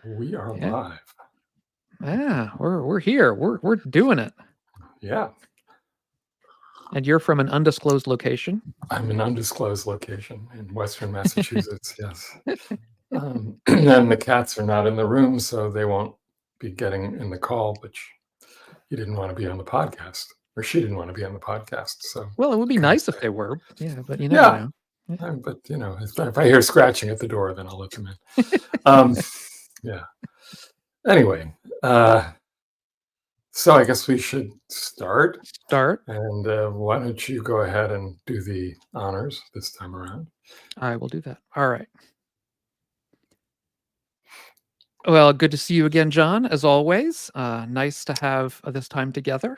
We are Yeah. live. Yeah, we're here. We're doing it. Yeah, And you're from an undisclosed location? I'm in an undisclosed location in Western Massachusetts. Yes, and the cats are not in the room, so they won't be getting in the call. But you didn't want to be on the podcast, or she didn't want to be on the podcast. So Well, it would be couldn't nice stay. if they were. Yeah, but you never Yeah, know. Yeah. but if I hear scratching at the door, then I'll let them in. Um, yeah. Anyway, so I guess we should start. Start. And why don't you go ahead and do the honors this time around? I will do that. All right. Well, good to see you again, John, as always. Nice to have this time together.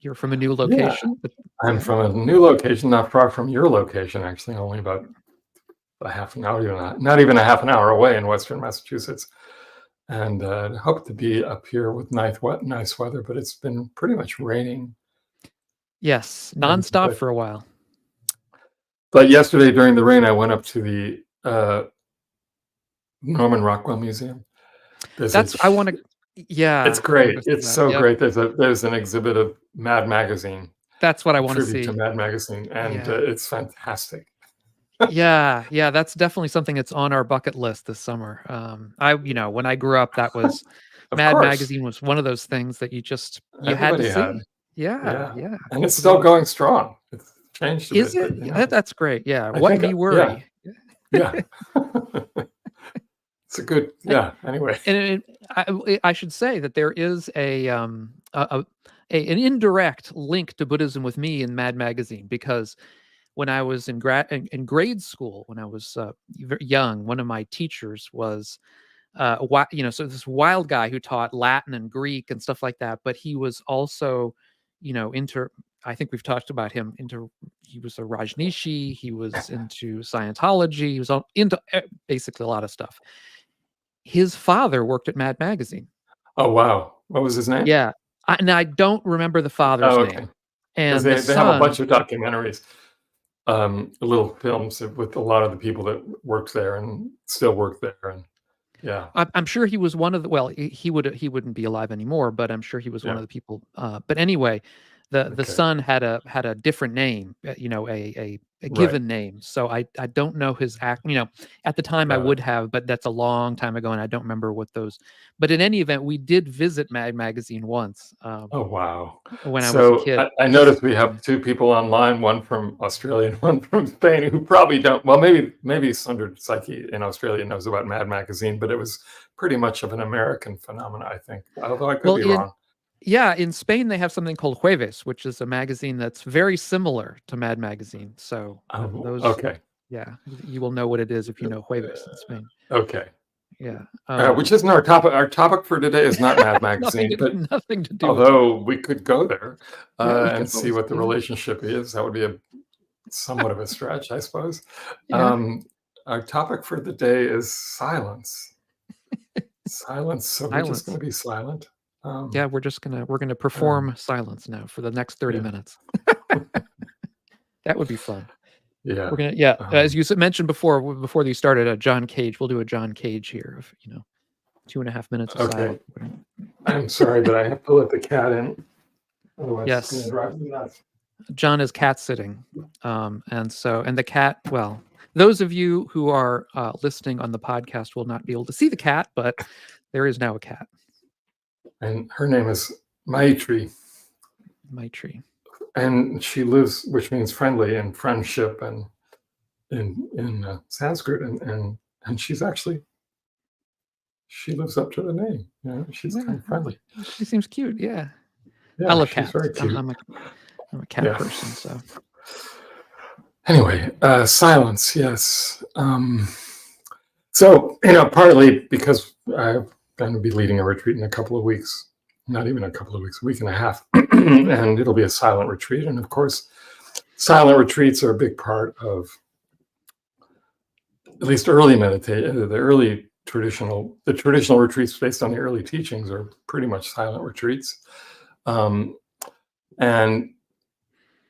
You're from a new Yeah, location. But, I'm from a new location, not far from your location, actually, only about a half an hour, not even a half an hour away in Western Massachusetts. And hope to be up here with nice weather, but it's been pretty much raining. yes, nonstop for a while. But yesterday during the rain, I went up to the Norman Rockwell Museum. I want to. Yeah, it's great. It's that. so Yep. great. There's an exhibit of Mad Magazine. That's what I want to Tribute see. to Mad Magazine, and it's fantastic. Yeah, that's definitely something that's on our bucket list this summer. When I grew up, that was Mad Magazine was one of those things that you had to see. Yeah. And it's still going strong. It's changed a bit. Is it? But, that's great. Yeah. What be worry? Yeah. It's a good. Yeah. Anyway, and I should say that there is an indirect link to Buddhism with me in Mad Magazine, because when I was in grade school, when I was very young, one of my teachers was, so this wild guy who taught Latin and Greek and stuff like that. But he was also, I think we've talked about him. He was a Rajneeshi. He was into Scientology. He was into basically a lot of stuff. His father worked at Mad Magazine. Oh wow! What was his name? Yeah, I don't remember the father's name. And they have a bunch of documentaries, little films with a lot of the people that worked there and still work there, and yeah, I'm sure he was one of the. Well, he wouldn't be alive anymore, but I'm sure he was one of the people. But anyway, the son had a different name, a given name. So I don't know his act. At the time I would have, but that's a long time ago, and I don't remember what those. But in any event, we did visit Mad Magazine once. Oh wow! When I was a kid, I noticed we have two people online, one from Australia and one from Spain, who probably don't. Well, maybe Sundar Psyche in Australia knows about Mad Magazine, but it was pretty much of an American phenomenon, I think. Although I could be wrong. Yeah, in Spain they have something called Jueves, which is a magazine that's very similar to Mad Magazine. So okay, yeah, you will know what it is if you know Jueves in Spain. Okay, yeah, which isn't our topic. Our topic for today is not Mad Magazine, but nothing to do. Although we could go there and see what the relationship is, that would be somewhat of a stretch, I suppose. Our topic for the day is silence. Silence. So we're just going to be silent. Yeah, we're gonna perform silence now for the next 30 minutes. That would be fun. Yeah, we're gonna. As you mentioned before you started, John Cage. We'll do a John Cage here of 2.5 minutes of silence. I'm sorry, but I have to let the cat in. Otherwise yes. It's gonna drive me nuts. John is cat sitting, and the cat. Well, those of you who are listening on the podcast will not be able to see the cat, but there is now a cat. And her name is Maitri. And she lives, which means friendly and friendship, and in Sanskrit, and she's actually, she lives up to the name. She's kind of friendly. She seems cute. Yeah, I love cats. Very cute. I'm a cat person. So anyway, silence. Yes. So partly because I'm going to be leading a retreat in a couple of weeks. Not even a couple of weeks, a week and a half, and it'll be a silent retreat. And of course, silent retreats are a big part of at least early meditation. The traditional retreats based on the early teachings are pretty much silent retreats, and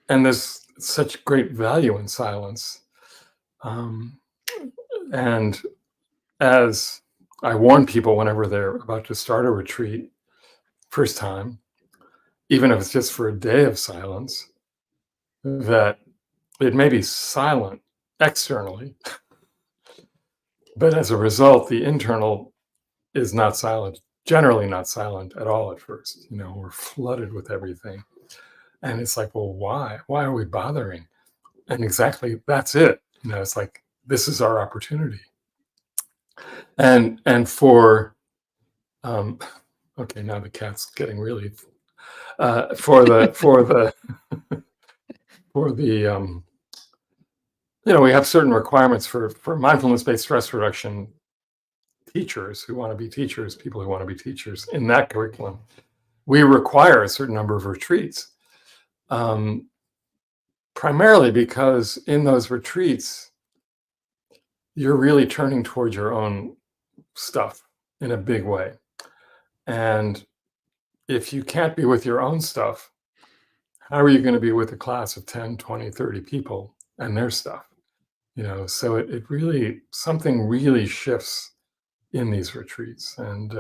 there's such great value in silence. And as I warn people whenever they're about to start a retreat, first time, even if it's just for a day of silence, that it may be silent externally, but as a result, the internal is not silent, generally not silent at all at first. We're flooded with everything. And it's like, well, why? Why are we bothering? And exactly that's it. It's like, this is our opportunity. And for okay, now the cat's getting really for the we have certain requirements for mindfulness-based stress reduction teachers who want to be teachers, people who want to be teachers in that curriculum. We require a certain number of retreats, primarily because in those retreats, you're really turning towards your own stuff in a big way. And if you can't be with your own stuff, how are you going to be with a class of 10, 20, 30 people and their stuff? So it really, something really shifts in these retreats. And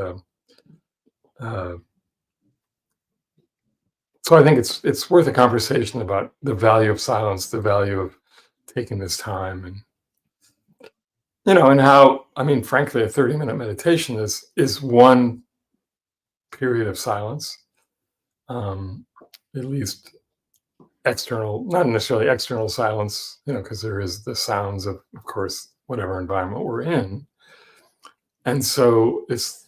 so I think it's worth a conversation about the value of silence, the value of taking this time, and how, frankly, a 30-minute meditation is one period of silence, at least external, not necessarily external silence, because there is the sounds of course, whatever environment we're in. And so it's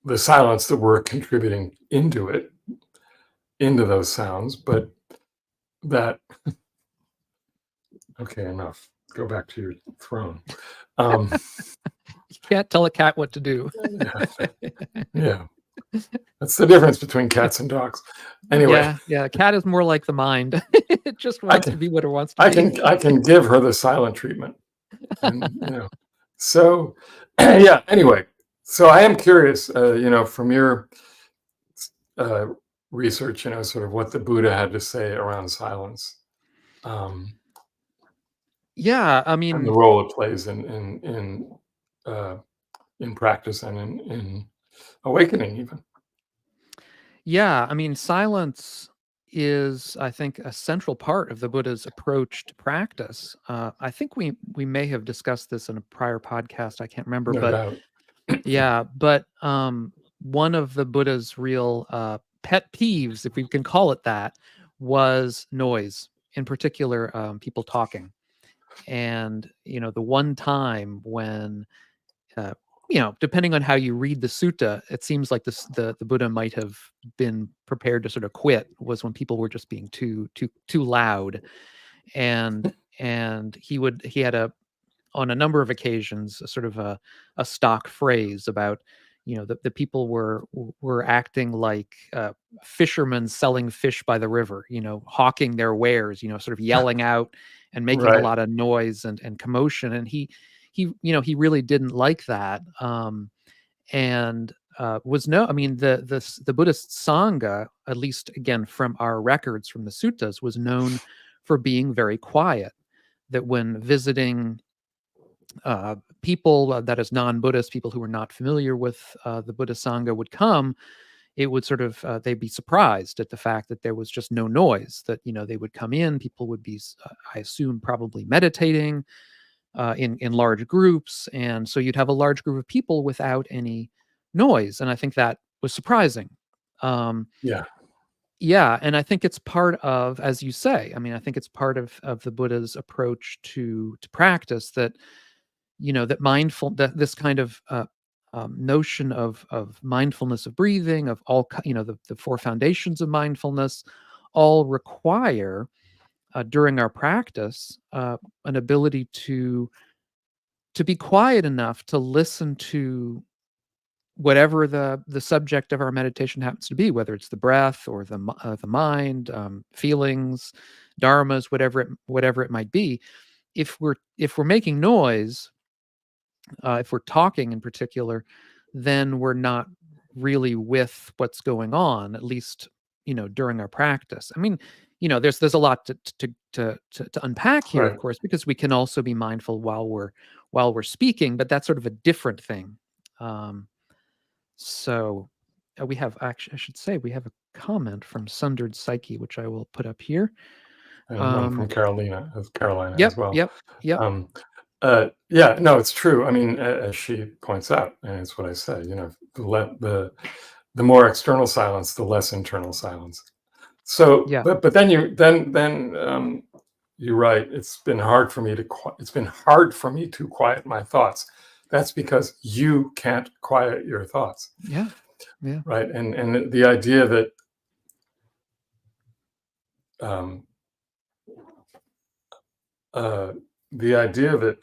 the silence that we're contributing into those sounds, but that, okay, enough. Go back to your throne. You can't tell a cat what to do. Yeah. That's the difference between cats and dogs. Anyway. Yeah. A cat is more like the mind. It just wants to be what it wants to be. I can give her the silent treatment. And, so yeah, anyway. So I am curious, from your research, sort of what the Buddha had to say around silence. Yeah, and the role it plays in practice and in awakening, even. Yeah, silence is, I think, a central part of the Buddha's approach to practice. I think we may have discussed this in a prior podcast. I can't remember, No but doubt. yeah, but one of the Buddha's real pet peeves, if we can call it that, was noise, in particular, people talking. And the one time when depending on how you read the sutta, it seems like the Buddha might have been prepared to sort of quit, was when people were just being too loud. And he had on a number of occasions a sort of a stock phrase about the people were acting like fishermen selling fish by the river, hawking their wares, sort of yelling out and making a lot of noise and commotion. And he really didn't like that. And the Buddhist Sangha, at least again from our records from the suttas, was known for being very quiet. That when visiting people, that is non-Buddhist, people who were not familiar with the Buddhist Sangha would come, it would sort of, they'd be surprised at the fact that there was just no noise, that, they would come in, people would be, I assume, probably meditating in large groups. And so you'd have a large group of people without any noise. And I think that was surprising. Yeah. And I think it's part of, as you say, I think it's part of the Buddha's approach to practice, that, that this kind of notion of mindfulness of breathing, of all, the four foundations of mindfulness, all require during our practice an ability to be quiet enough to listen to whatever the subject of our meditation happens to be, whether it's the breath or the mind, feelings, dharmas, whatever it might be. If we're making noise, if we're talking in particular, then we're not really with what's going on, at least during our practice. There's a lot to unpack here, of course, because we can also be mindful while we're speaking, but that's sort of a different thing. Um, so we have actually, I should say, we have a comment from Sundered Psyche, which I will put up here. And one from Carolina as Yep, well. yep, yep. Um, yeah, no, it's true. I mean, as she points out, and it's what I say, the more external silence, the less internal silence. So, Yeah, but then you're right. It's been hard for me to quiet my thoughts. That's because you can't quiet your thoughts, yeah, yeah. right? And the idea that um, the idea that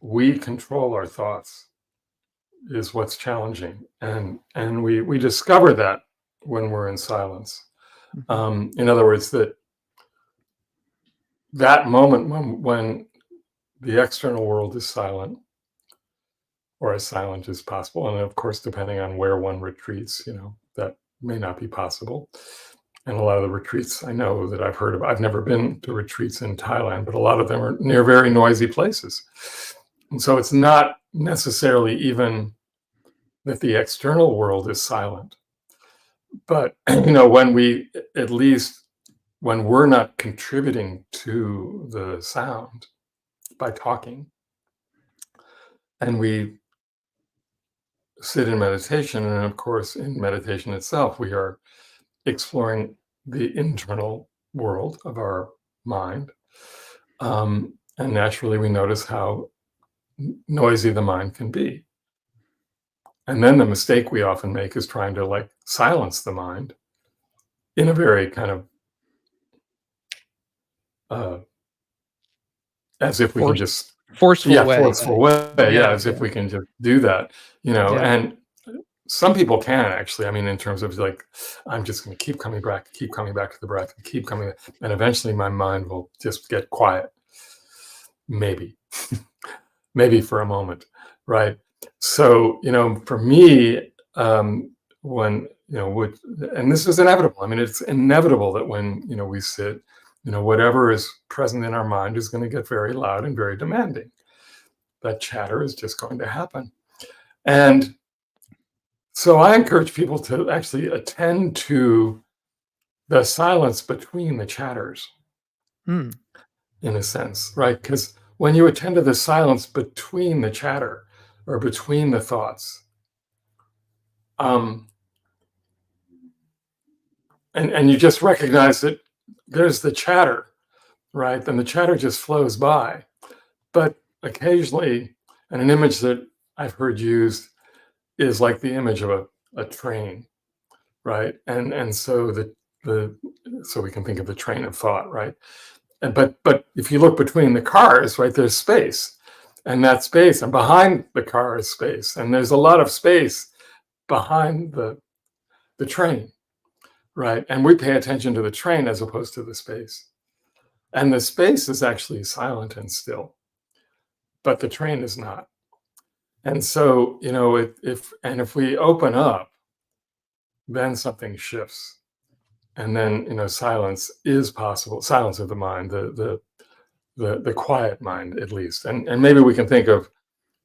we control our thoughts is what's challenging, and we discover that when we're in silence. In other words, that moment when the external world is silent, or as silent as possible, and of course, depending on where one retreats, that may not be possible. And a lot of the retreats I know that I've heard of, I've never been to retreats in Thailand, but a lot of them are near very noisy places. And so it's not necessarily even that the external world is silent, but at least when we're not contributing to the sound by talking, and we sit in meditation, and of course in meditation itself we are exploring the internal world of our mind, and naturally we notice how noisy the mind can be. And then the mistake we often make is trying to like silence the mind in a very kind of uh, as if we can Force, just, forceful yeah, way. forceful way, yeah, Yeah, as if yeah, we can just do that, yeah. and some people can actually. I mean, in terms of like, I'm just going to keep coming back to the breath, and keep coming, and eventually my mind will just get quiet, maybe, maybe for a moment, right? So, for me, when, and this is inevitable. I mean, it's inevitable that when, we sit, whatever is present in our mind is going to get very loud and very demanding. That chatter is just going to happen. And so I encourage people to actually attend to the silence between the chatters, Mm, in a sense, right? Because when you attend to the silence between the chatter or between the thoughts, um, and you just recognize that there's the chatter, right? Then the chatter just flows by. But occasionally, and an image that I've heard used is like the image of a train, right? And so the so we can think of the train of thought, right? And but if you look between the cars, right, there's space, and that space, and behind the car is space, and there's a lot of space behind the train, right? And we pay attention to the train as opposed to the space, and the space is actually silent and still, but the train is not. And so, if we open up, then something shifts, and then silence is possible. Silence of the mind, the quiet mind, at least. And maybe we can think of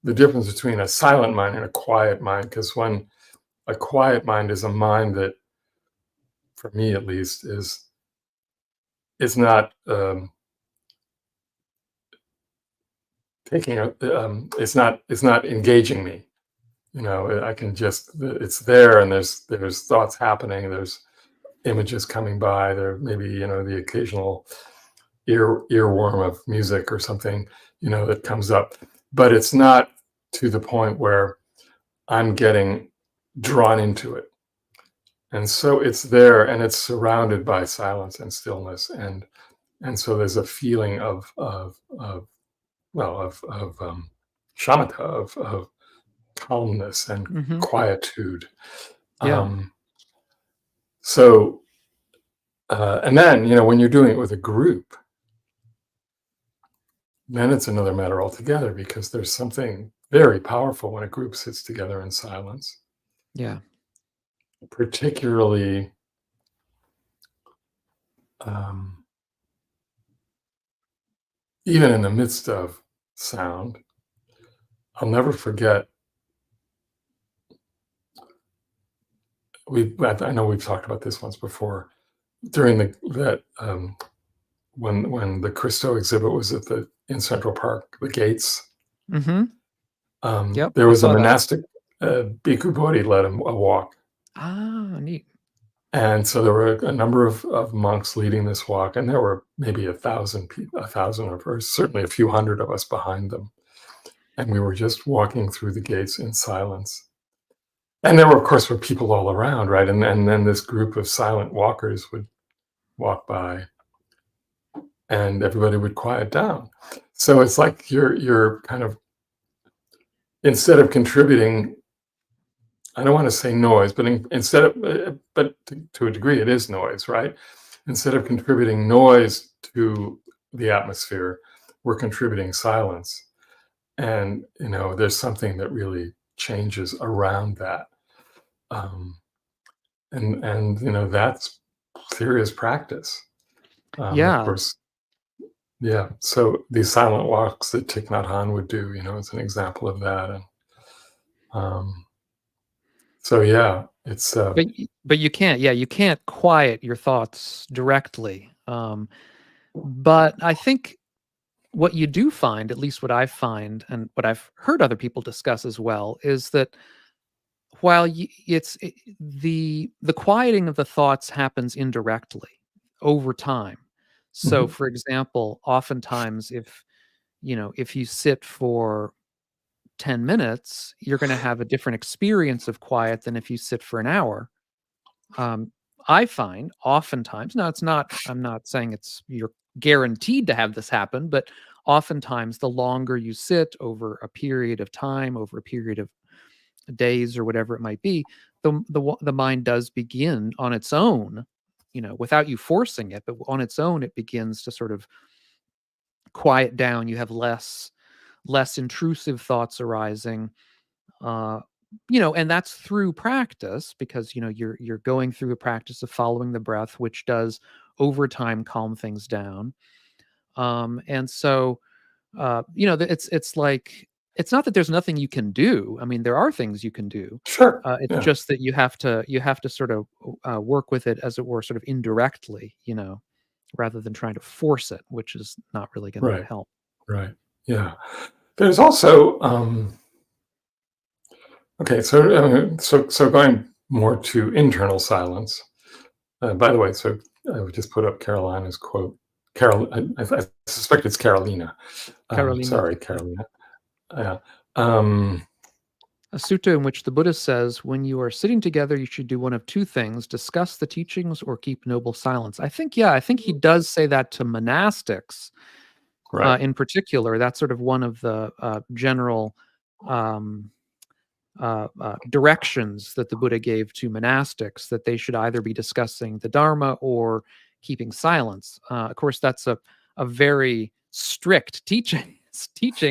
the difference between a silent mind and a quiet mind, because when a quiet mind is a mind that, for me at least, is not taking a it's not engaging me. I can just, it's there, and there's thoughts happening, there's images coming by, there maybe the occasional earworm of music or something that comes up, but it's not to the point where I'm getting drawn into it. And so it's there, and it's surrounded by silence and stillness, and so there's a feeling of shamatha, of calmness and hmm. quietude. Yeah, Um, so and then when you're doing it with a group, then it's another matter altogether, because there's something very powerful when a group sits together in silence, yeah. particularly um, even in the midst of sound. I'll never forget I know we've talked about this once before. During when the Christo exhibit was in Central Park, the gates, Mhm. Yep, there I was a saw that. monastic Bhikkhu Bodhi led a walk. Ah, neat. And so there were a number of monks leading this walk, and there were maybe 1,000 people, 1,000 or certainly a few hundred of us behind them. And we were just walking through the gates in silence. And there were, of course, people all around, right? And then this group of silent walkers would walk by, and everybody would quiet down. So it's like you're kind of, instead of contributing, I don't want to say noise, but instead of, but to a degree, it is noise, right? Instead of contributing noise to the atmosphere, we're contributing silence. And, there's something that really changes around that. Um, and that's serious practice. Of Yeah. course, yeah. So these silent walks that Thich Nhat Hanh would do, is an example of that. And um, so, yeah, it's But you can't, yeah, you can't quiet your thoughts directly. But I think what you do find, at least what I find and what I've heard other people discuss as well, is that while the quieting of the thoughts happens indirectly over time. So, mhm, for example, oftentimes if you sit for 10 minutes, you're going to have a different experience of quiet than if you sit for an hour. Um, I find oftentimes, now it's not, I'm not saying you're guaranteed to have this happen, but oftentimes the longer you sit over a period of time, over a period of days or whatever it might be, the mind does begin on its own, without you forcing it, but on its own, it begins to sort of quiet down. You have less intrusive thoughts arising. uh and that's through practice, because you're going through a practice of following the breath, which does over time calm things down. And so it's like, it's not that there's nothing you can do. I mean, there are things you can do. sure, It's yeah, just that you have to sort of work with it, as it were, sort of indirectly, rather than trying to force it, which is not really going to right, help. right, yeah. There's also okay, so going more to internal silence. By the way, so I would just put up Carolina's quote. I suspect it's Carolina. Carolina, Sorry, yeah. Carolina. Yeah. Um, A sutta in which the Buddha says, when you are sitting together, you should do one of two things: discuss the teachings or keep noble silence. I think he does say that to monastics, right. in particular. That's sort of one of the general um, directions that the Buddha gave to monastics, that they should either be discussing the Dharma or keeping silence. Of course, that's a very strict teaching,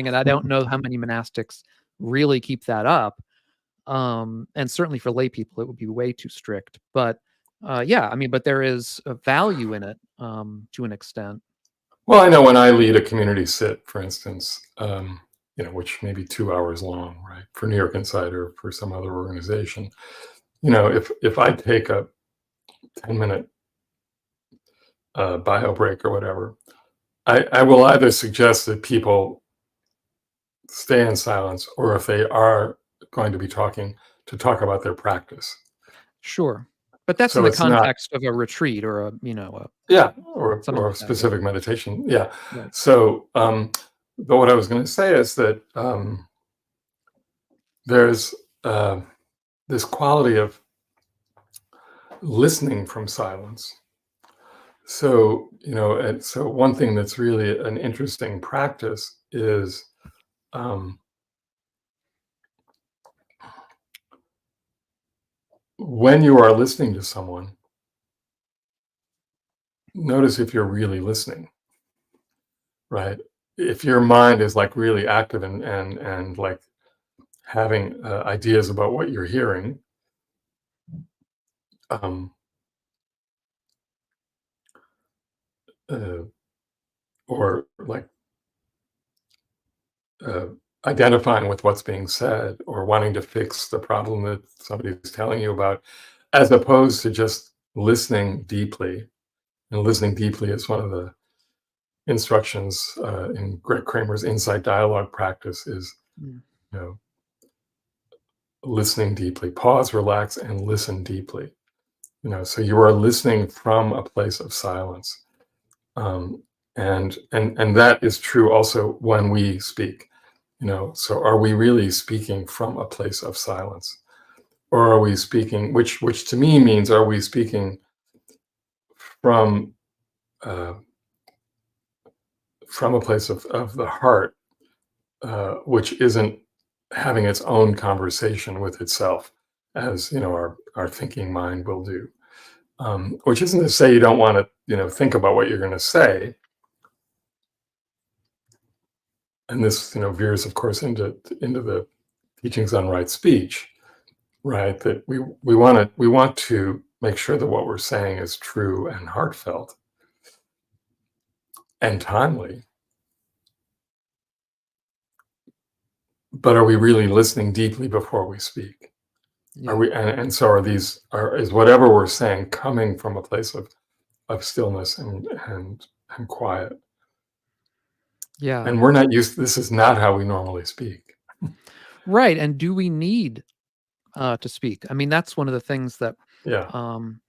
and I don't know how many monastics really keep that up. And certainly for lay people, it would be way too strict. But yeah, I mean, but there is a value in it, to an extent. Well, I know when I lead a community sit, for instance, which may be 2 hours long, right, for New York Inside or for some other organization, if I take a 10-minute bio break or whatever, I will either suggest that people stay in silence, or if they are going to be talking, to talk about their practice. Sure, but that's in So the it's not, context of a retreat or yeah, or something or like that. Yeah, specific meditation. Yeah. right. So, but what I was going to say is that there's uh, this quality of listening from silence. So, and so one thing that's really an interesting practice is um, when you are listening to someone, notice if you're really listening, right? If your mind is like really active and like having ideas about what you're hearing, um, uh, or like uh, identifying with what's being said or wanting to fix the problem that somebody is telling you about, as opposed to just listening deeply. And listening deeply is one of the instructions in Greg Kramer's insight dialogue practice is, Mm. you know, listening deeply. Pause, relax, and listen deeply. So you are listening from a place of silence. Um, and that is true also when we speak. So are we really speaking from a place of silence? Or are we speaking, which to me means, are we speaking from uh, from a place of the heart, which isn't having its own conversation with itself, as our thinking mind will do. Which isn't to say you don't want to think about what you're going to say. And this veers, of course, into the teachings on right speech, right? That we want to make sure that what we're saying is true and heartfelt and timely. But are we really listening deeply before we speak? Are Yeah. we? And so is whatever we're saying coming from a place of stillness and quiet? Yeah. And we're not used. This is not how we normally speak. Right. And do we need to speak? I mean, that's one of the things that Yeah. um,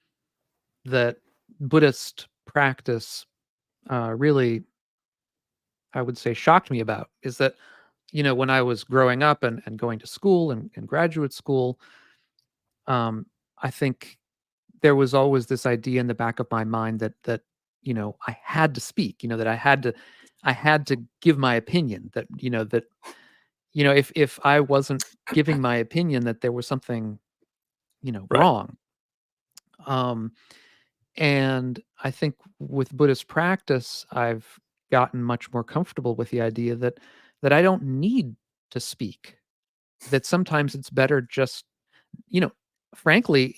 that Buddhist practice really, I would say, shocked me about is that when I was growing up and going to school and graduate school, um, I think there was always this idea in the back of my mind that I had to speak, that I had to give my opinion, that if I wasn't giving my opinion, that there was something Right. wrong. Um, and I think with Buddhist practice, I've gotten much more comfortable with the idea that I don't need to speak. That sometimes it's better just, you know, frankly,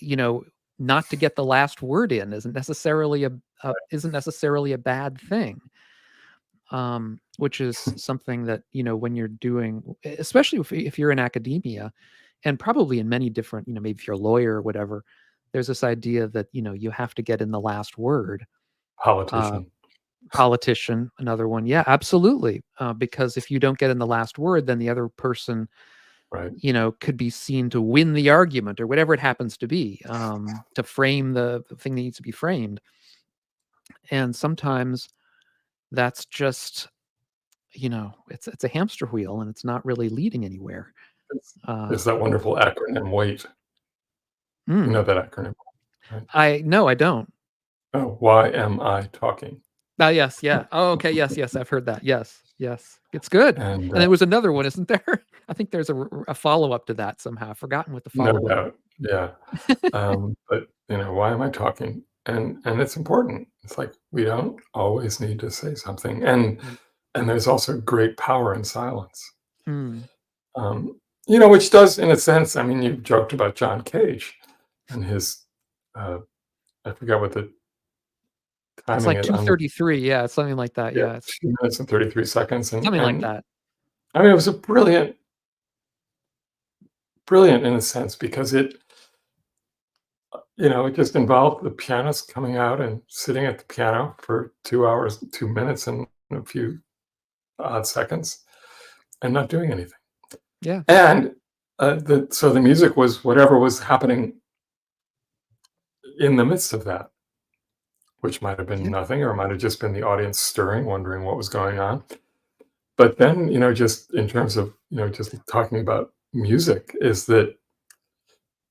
not to get the last word in isn't necessarily a bad thing. Which is something that when you're doing, especially if you're in academia, and probably in many different, maybe if you're a lawyer or whatever, there's this idea that you have to get in the last word. Uh, Politician. Politician, another one, yeah, absolutely. Because if you don't get in the last word, then the other person Right. could be seen to win the argument or whatever it happens to be, to frame the thing that needs to be framed. And sometimes that's just, it's a hamster wheel and it's not really leading anywhere. It's, Uh, it's that wonderful acronym. Wait. You mm, know that acronym, right? no, I don't. Oh, why am I talking? Yes, yeah. Oh, okay, yes, yes, I've heard that. Yes, yes, it's good. And And there was another one, isn't there? I think there's a follow up to that somehow. I've forgotten what the no follow up. doubt, yeah. But why am I talking? And it's important. It's like we don't always need to say something, and there's also great power in silence. Mm. Um, which does, in a sense, I mean, you joked about John Cage and his, uh, I forgot what the It's timing like is on the, 2:33. Yeah, it's something like that. yeah, Yeah, it's 2 minutes and 33 seconds. And, something like and that. I mean, it was a brilliant in a sense because it just involved the pianist coming out and sitting at the piano for 2 hours, 2 minutes and a few odd seconds and not doing anything. Yeah, And so the music was whatever was happening in the midst of that, which might have been yeah, nothing, or it might have just been the audience stirring, wondering what was going on. But then, just in terms of, just talking about music, is that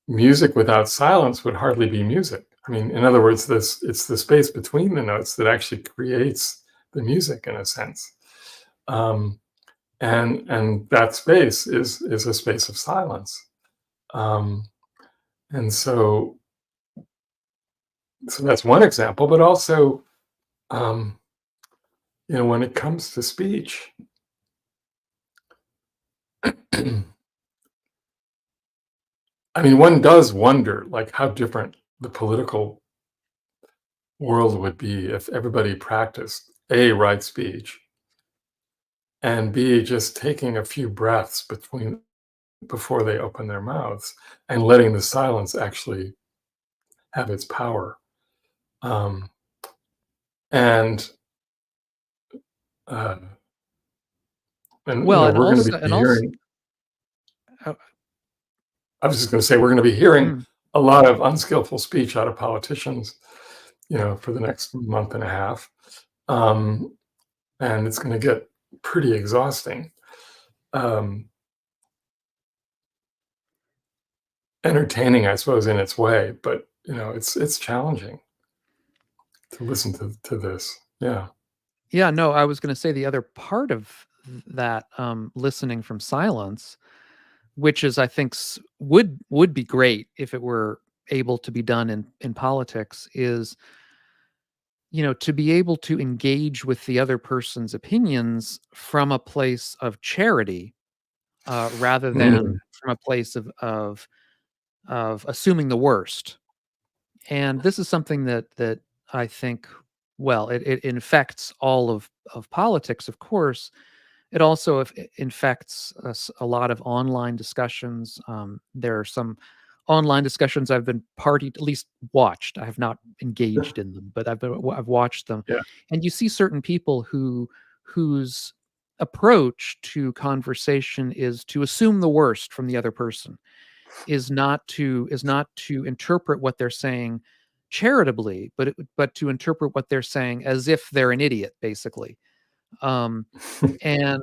music without silence would hardly be music. I mean, in other words, it's the space between the notes that actually creates the music in a sense. Um, and that space is a space of silence. Um, and so that's one example, but also, um, when it comes to speech, I mean, one does wonder, like, how different the political world would be if everybody practiced A, right speech, and B, just taking a few breaths before they open their mouths and letting the silence actually have its power. Um, and uh, and Well, and we're going to also, be hearing. uh, I was just going to say we're going to be hearing mm, a lot of unskillful speech out of politicians, for the next month and a half, um, and it's going to get pretty exhausting. Um, Entertaining, I suppose, in its way, but it's challenging to listen to this. Yeah. yeah, no, I was going to say the other part of that, listening from silence, which is, I think, would be great if it were able to be done in politics, is, to be able to engage with the other person's opinions from a place of charity, rather than Mm, from a place of assuming the worst. And this is something that I think, well, it infects all of politics, of course. It also infects a lot of online discussions. There are some online discussions I've been partied, at least watched. I have not engaged in them, but I've watched them, yeah. and you see certain people whose approach to conversation is to assume the worst from the other person, is not to interpret what they're saying charitably, but to interpret what they're saying as if they're an idiot, basically. Um, and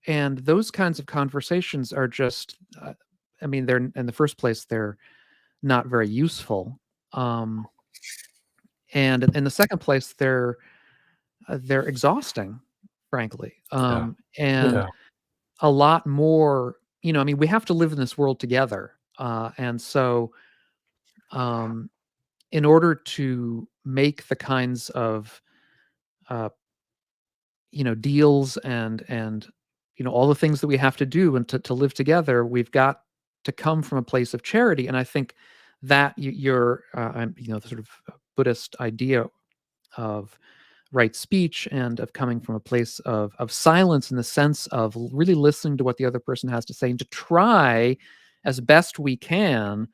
and those kinds of conversations are just, I mean, they're, in the first place, they're not very useful. Um, and in the second place, they're exhausting, frankly. Yeah. And Yeah. a lot more, I mean, we have to live in this world together. And so, um, in order to make the kinds of, uh, deals and all the things that we have to do, and to live together, we've got to come from a place of charity. And I think that your, the sort of Buddhist idea of right speech, and of coming from a place of silence, in the sense of really listening to what the other person has to say, and to try as best we can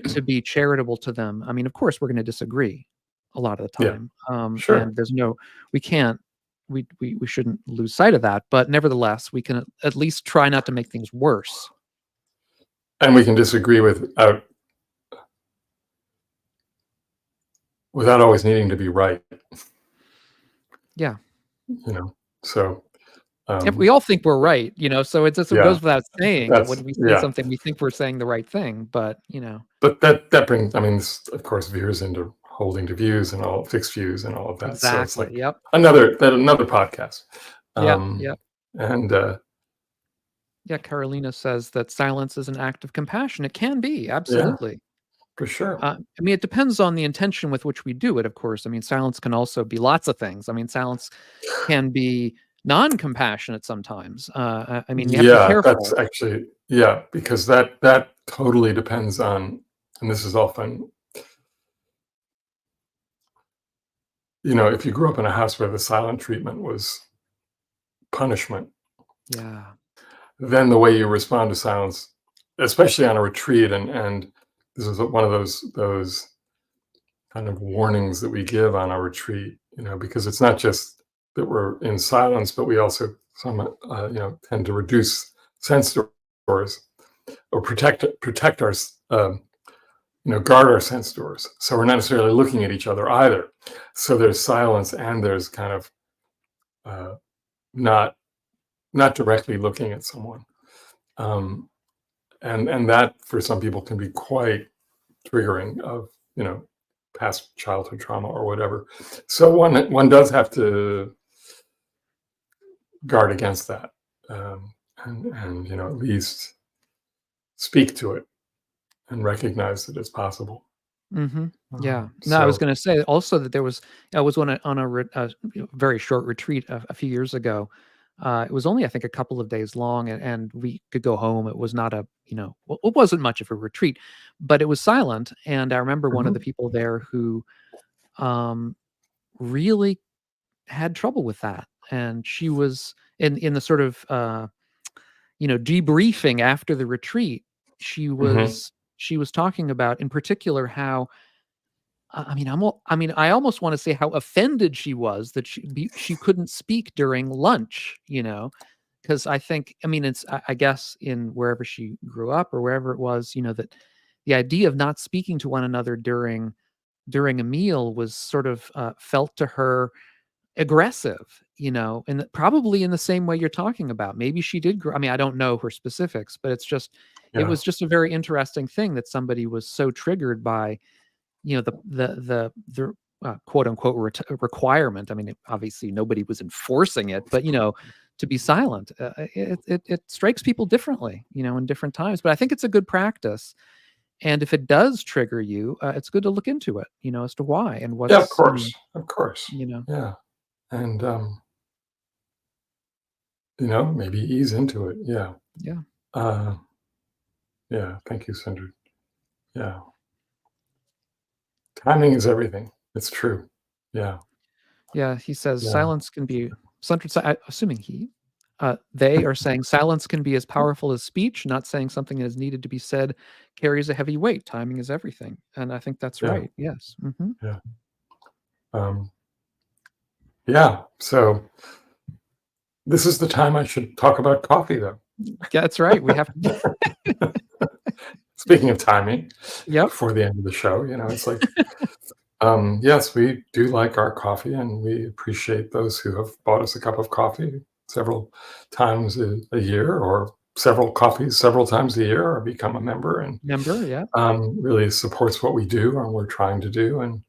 to be charitable to them. I mean, of course, we're going to disagree a lot of the Yeah. time, Sure. and we can't, we shouldn't lose sight of that. But nevertheless, we can at least try not to make things worse. And we can disagree without always needing to be right. Yeah, You know. So if we um, all think we're right, so it just yeah, goes without saying that that's when we say yeah. something, we think we're saying the right thing. But But that brings, I mean, this, of course, veers into holding to views and all fixed views and all of that. So it's exactly. like Yep. another podcast. Yeah. Um, Yeah. and Yeah. Carolina says that silence is an act of compassion. It can be, yeah, absolutely. for sure. I mean, it depends on the intention with which we do it, of course. I mean, silence can also be lots of things. I mean, silence can be non-compassionate sometimes. I mean, you have to be Yeah, that's careful. actually, yeah, because that totally depends on, and this is often, if you grew up in a house where the silent treatment was punishment, Yeah. then the way you respond to silence, especially on a retreat, and this is one of those kind of warnings that we give on a retreat, because it's not just that we're in silence, but we also tend to reduce sense doors, or protect our guard our sense doors. So we're not necessarily looking at each other either. So there's silence, and there's kind of uh, not not directly looking at someone, um, and that for some people can be quite triggering of past childhood trauma or whatever. So one does have to guard against that, and at least speak to it and recognize that it's possible. Mhm. Yeah. No, I was So gonna say also that I was on a very short retreat a few years ago. It was only, I think, a couple of days long, and we could go home. It was not well, it wasn't much of a retreat, but it was silent. And I remember one of the mhm, people there who, um, really had trouble with that. And she was in the sort of, debriefing after the retreat. She mhm, was she was talking about, in particular, how I almost want to say how offended she was that she couldn't speak during lunch, because I think, it's, I guess, in wherever she grew up or wherever it was, that the idea of not speaking to one another during a meal was sort of felt to her aggressive, and probably in the same way you're talking about. Maybe she did grow. I don't know her specifics, but it Yeah. was just a very interesting thing that somebody was so triggered by, the quote unquote requirement. Obviously nobody was enforcing it, but to be silent. It strikes people differently, in different times. But I think it's a good practice. And if it does trigger you, it's good to look into it, as to why and Yeah, of what's, course. Of course. you know, Yeah. And, maybe ease into it. Yeah. yeah. Uh, yeah. Thank you, Sandra. Yeah. Timing is everything. It's true. Yeah. Yeah, he says Yeah. silence can be assuming they are saying silence can be as powerful as speech. Not saying something that is needed to be said carries a heavy weight. Timing is everything, and I think that's Yeah. right. Yes. Hmm. Yeah. Um, yeah. So this is the time I should talk about coffee, though. Yeah, that's right. We have. Speaking of timing, Yep. before the end of the show, it's like, yes, we do like our coffee, and we appreciate those who have bought us a cup of coffee several times a year, or several coffees several times a year, or become a member, and Member. Yeah. really supports what we do and we're trying to do. And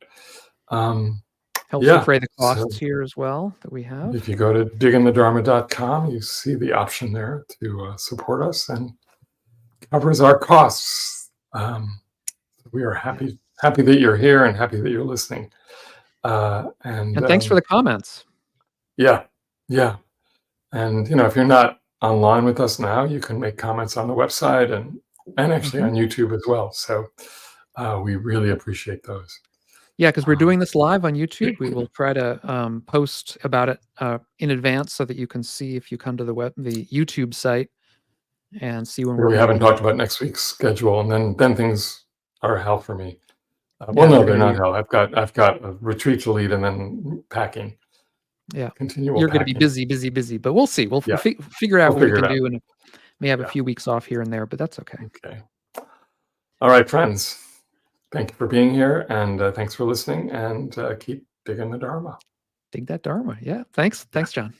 Helps yeah, defray the so costs here as well that we have. if you go to diggingthedharma.com, you see the option there to support us, and covers our costs. We are Yes. happy that you're here and happy that you're listening. And And thanks for the comments. yeah, yeah. And if you're not online with us now, you can make comments on the website and actually Mhm. on YouTube as well. So we really appreciate those. Yeah, because we're Um, doing this live on YouTube. We will try to post about it in advance so that you can see if you come to the YouTube site and see when we're we going to haven't be. talked about next week's schedule, and then things are hell for me. Well, Yeah, no, they're they're going to not be. hell. I've got a retreat to lead, and then packing, Yeah, continual you're going to be packing. busy, busy, busy. But we'll see. We'll Yeah, figure out we'll what we figure it can out. do, and may have a Yeah. few weeks off here and there, but that's okay. Okay. All right, friends. Thank you for being here, and thanks for listening. And keep digging the Dharma. Dig that Dharma. Yeah. Thanks, John.